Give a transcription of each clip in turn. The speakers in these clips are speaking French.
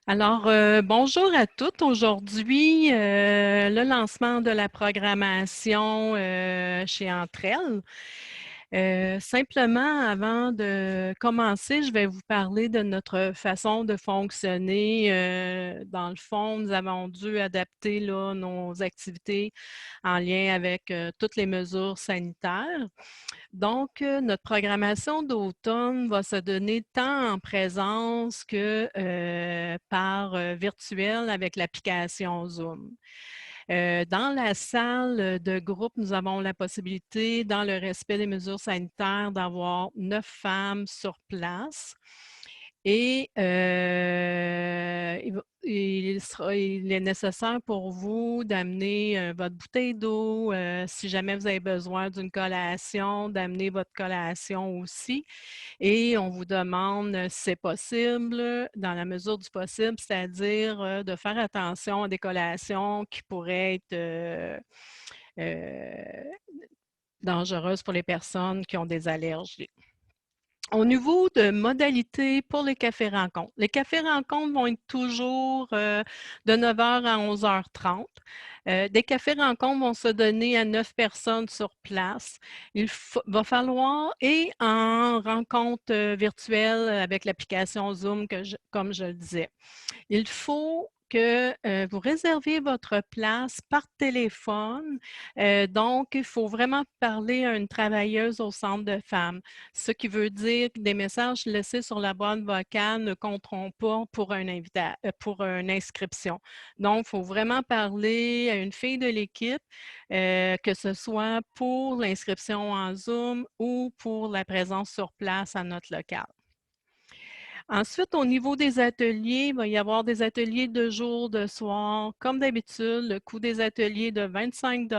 Bonjour à toutes. Aujourd'hui, le lancement de la programmation chez Entrelle. Simplement, avant de commencer, je vais vous parler de notre façon de fonctionner. Dans le fond, nous avons dû adapter là, nos activités en lien avec toutes les mesures sanitaires. Donc, notre programmation d'automne va se donner tant en présence que par virtuel avec l'application Zoom. Dans la salle de groupe, nous avons la possibilité, dans le respect des mesures sanitaires, d'avoir 9 femmes sur place. Et il est nécessaire pour vous d'amener votre bouteille d'eau, si jamais vous avez besoin d'une collation, d'amener votre collation aussi. Et on vous demande, si c'est possible, dans la mesure du possible, c'est-à-dire de faire attention à des collations qui pourraient être euh, dangereuses pour les personnes qui ont des allergies. Au niveau de modalités pour les cafés-rencontres, les cafés-rencontres vont être toujours de 9 h à 11 h 30. Des cafés-rencontres vont se donner à 9 personnes sur place. Va falloir, et en rencontre virtuelle avec l'application Zoom, comme je le disais, il faut que vous réserviez votre place par téléphone. Donc, il faut vraiment parler à une travailleuse au centre de femmes. Ce qui veut dire que des messages laissés sur la boîte vocale ne compteront pas pour pour une inscription. Donc, il faut vraiment parler à une fille de l'équipe, que ce soit pour l'inscription en Zoom ou pour la présence sur place à notre local. Ensuite, au niveau des ateliers, il va y avoir des ateliers de jour, de soir. Comme d'habitude, le coût des ateliers de 25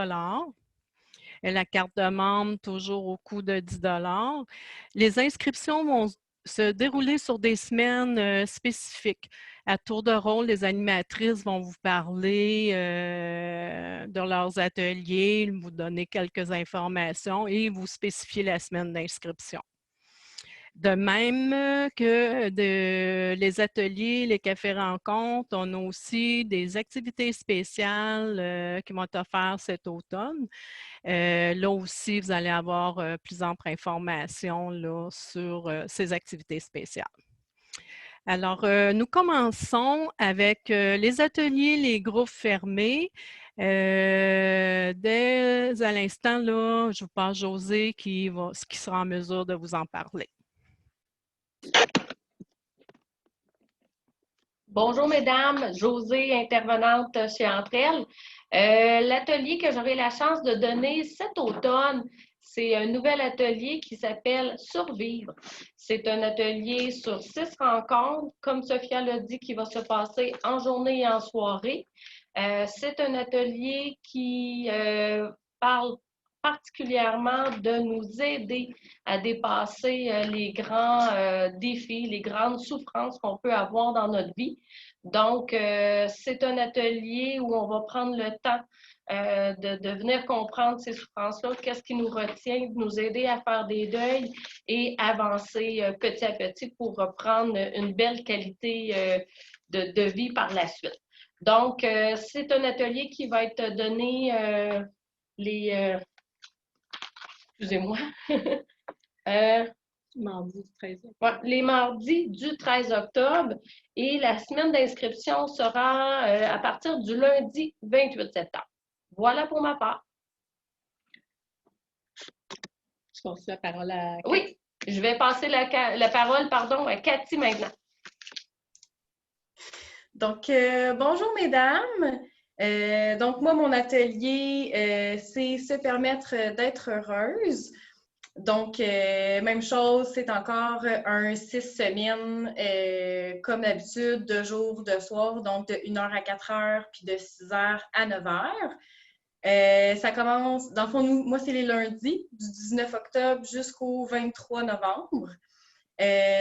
et la carte de membre toujours au coût de 10 $. Les inscriptions vont se dérouler sur des semaines spécifiques. À tour de rôle, les animatrices vont vous parler de leurs ateliers, vous donner quelques informations et vous spécifier la semaine d'inscription. De même que les ateliers, les cafés-rencontres, on a aussi des activités spéciales qui vont être offertes cet automne. Là aussi, vous allez avoir plus ample information là, sur ces activités spéciales. Alors, nous commençons avec les ateliers, les groupes fermés. Dès à l'instant, là, je vous passe Josée qui sera en mesure de vous en parler. Bonjour mesdames, Josée, intervenante chez Entrelle. L'atelier que j'aurai la chance de donner cet automne, c'est un nouvel atelier qui s'appelle Survivre. C'est un atelier sur 6 rencontres, comme Sophia l'a dit, qui va se passer en journée et en soirée. C'est un atelier qui parle particulièrement de nous aider à dépasser les grands défis, les grandes souffrances qu'on peut avoir dans notre vie. Donc, c'est un atelier où on va prendre le temps de venir comprendre ces souffrances-là, qu'est-ce qui nous retient, de nous aider à faire des deuils et avancer petit à petit pour reprendre une belle qualité de vie par la suite. Donc, c'est un atelier qui va être donné excusez-moi. Mardi du 13 octobre. Ouais, les mardis du 13 octobre et la semaine d'inscription sera à partir du lundi 28 septembre. Voilà pour ma part. Je passe la parole à Cathy. Oui, je vais passer la parole à Cathy maintenant. Donc, bonjour mesdames. Donc, moi, mon atelier, c'est se permettre d'être heureuse. Donc, même chose, c'est encore un 6 semaines, comme d'habitude, 2 jours, 2 soirs, donc de 1 h à 4 h, puis de 6 h à 9 h. Ça commence, dans le fond, moi, c'est les lundis, du 19 octobre jusqu'au 23 novembre.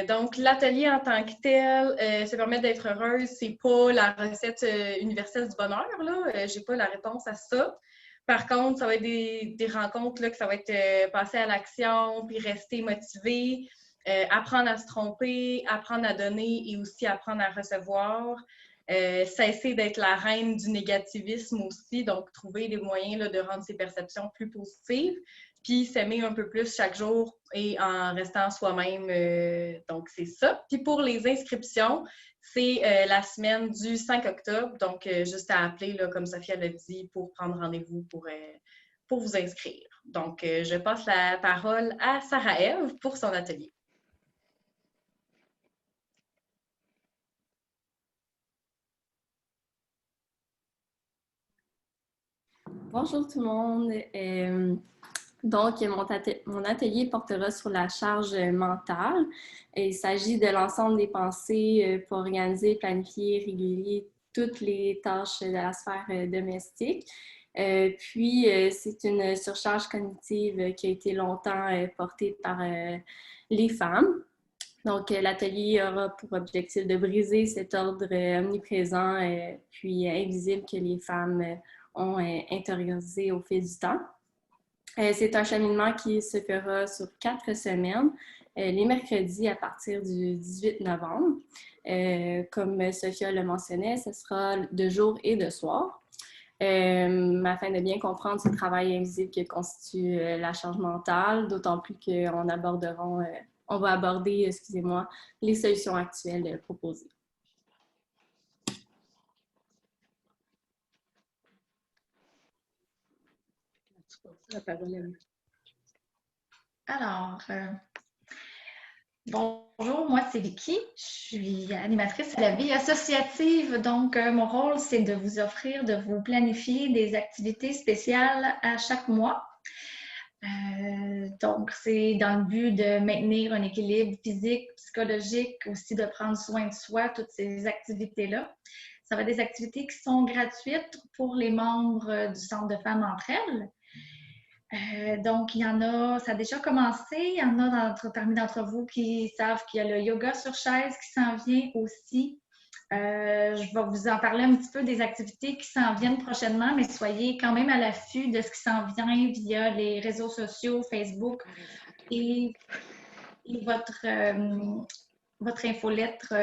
Donc, l'atelier en tant que tel, se permet d'être heureuse, c'est pas la recette universelle du bonheur, là. J'ai pas la réponse à ça. Par contre, ça va être des rencontres là, que ça va être passer à l'action, puis rester motivé. apprendre à se tromper, apprendre à donner et aussi apprendre à recevoir. Cesser d'être la reine du négativisme aussi, donc trouver des moyens là, de rendre ses perceptions plus positives, puis s'aimer un peu plus chaque jour et en restant soi-même. Donc, c'est ça. Puis pour les inscriptions, c'est la semaine du 5 octobre, donc juste à appeler, là, comme Sophia l'a dit, pour prendre rendez-vous pour vous inscrire. Donc, je passe la parole à Sarah-Ève pour son atelier. Bonjour tout le monde. Donc, mon atelier portera sur la charge mentale. Il s'agit de l'ensemble des pensées pour organiser, planifier, réguler toutes les tâches de la sphère domestique. Puis, c'est une surcharge cognitive qui a été longtemps portée par les femmes. Donc, l'atelier aura pour objectif de briser cet ordre omniprésent puis invisible que les femmes ont intériorisé au fil du temps. C'est un cheminement qui se fera sur 4 semaines, les mercredis à partir du 18 novembre. Comme Sophia le mentionnait, ce sera de jour et de soir. Afin de bien comprendre ce travail invisible qui constitue la charge mentale, d'autant plus qu'on on va aborder, excusez-moi, les solutions actuelles proposées. La parole à vous. Alors, bonjour, moi c'est Vicky, je suis animatrice à la vie associative. Donc, mon rôle, c'est de vous offrir, de vous planifier des activités spéciales à chaque mois. Donc, c'est dans le but de maintenir un équilibre physique, psychologique, aussi de prendre soin de soi, toutes ces activités-là. Ça va être des activités qui sont gratuites pour les membres du Centre de femmes entre elles. Donc, il y en a, ça a déjà commencé. Il y en a parmi d'entre vous qui savent qu'il y a le yoga sur chaise qui s'en vient aussi. Je vais vous en parler un petit peu des activités qui s'en viennent prochainement, mais soyez quand même à l'affût de ce qui s'en vient via les réseaux sociaux, Facebook et votre infolettre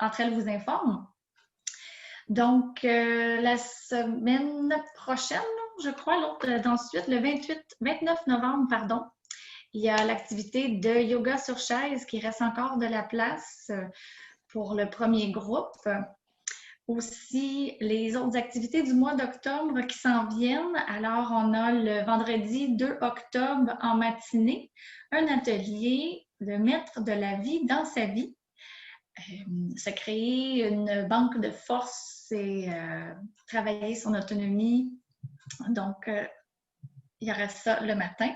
Entre elles vous informe. Donc, la semaine prochaine, je crois, ensuite, le 29 novembre, pardon, il y a l'activité de yoga sur chaise qui reste encore de la place pour le premier groupe. Aussi, les autres activités du mois d'octobre qui s'en viennent. Alors, on a le vendredi 2 octobre en matinée, un atelier de mettre de la vie dans sa vie. Se créer une banque de force et travailler son autonomie. Donc, il y aura ça le matin.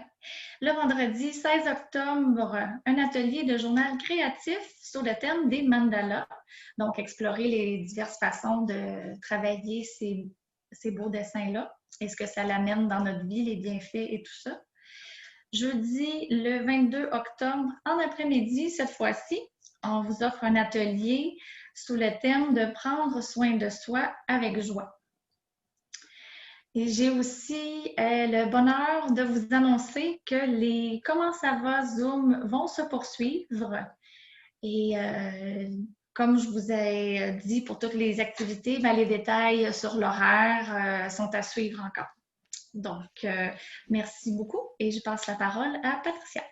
Le vendredi 16 octobre, un atelier de journal créatif sur le thème des mandalas. Donc, explorer les diverses façons de travailler ces beaux dessins-là et ce que ça l'amène dans notre vie, les bienfaits et tout ça. Jeudi, le 22 octobre, en après-midi, cette fois-ci, on vous offre un atelier sous le thème de prendre soin de soi avec joie. Et j'ai aussi le bonheur de vous annoncer que les Comment ça va Zoom vont se poursuivre. Et comme je vous ai dit pour toutes les activités, les détails sur l'horaire sont à suivre encore. Donc, merci beaucoup et je passe la parole à Patricia.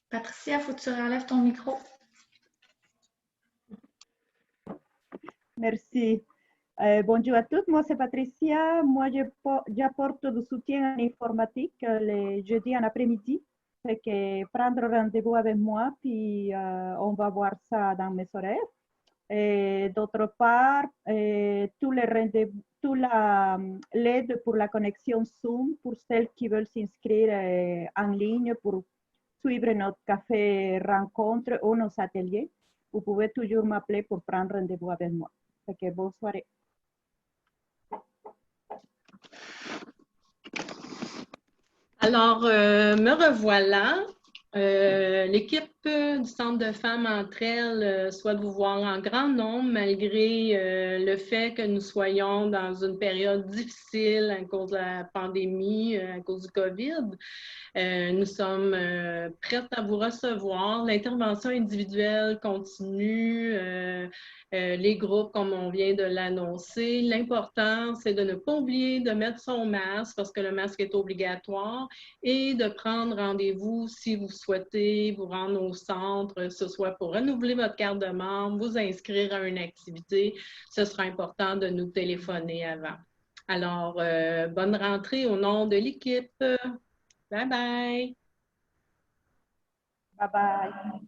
Patricia, il faut que tu relèves ton micro. Merci. Bonjour à tous, moi c'est Patricia. Moi j'apporte du soutien en informatique les jeudis en après-midi. Fait que prendre rendez-vous avec moi, puis on va voir ça dans mes horaires. D'autre part, tout l'aide pour la connexion Zoom pour celles qui veulent s'inscrire en ligne pour suivre notre café rencontre ou nos ateliers. Vous pouvez toujours m'appeler pour prendre rendez-vous avec moi. Fait que bonne soirée. Alors, me revoilà. L'équipe du Centre de femmes entre elles souhaite vous voir en grand nombre, malgré le fait que nous soyons dans une période difficile à cause de la pandémie, à cause du COVID. Nous sommes prêtes à vous recevoir. L'intervention individuelle continue, les groupes, comme on vient de l'annoncer. L'important, c'est de ne pas oublier de mettre son masque parce que le masque est obligatoire et de prendre rendez-vous si vous souhaitez vous rendre au centre, que ce soit pour renouveler votre carte de membre, vous inscrire à une activité. Ce sera important de nous téléphoner avant. Alors, bonne rentrée au nom de l'équipe. Bye bye. Bye bye.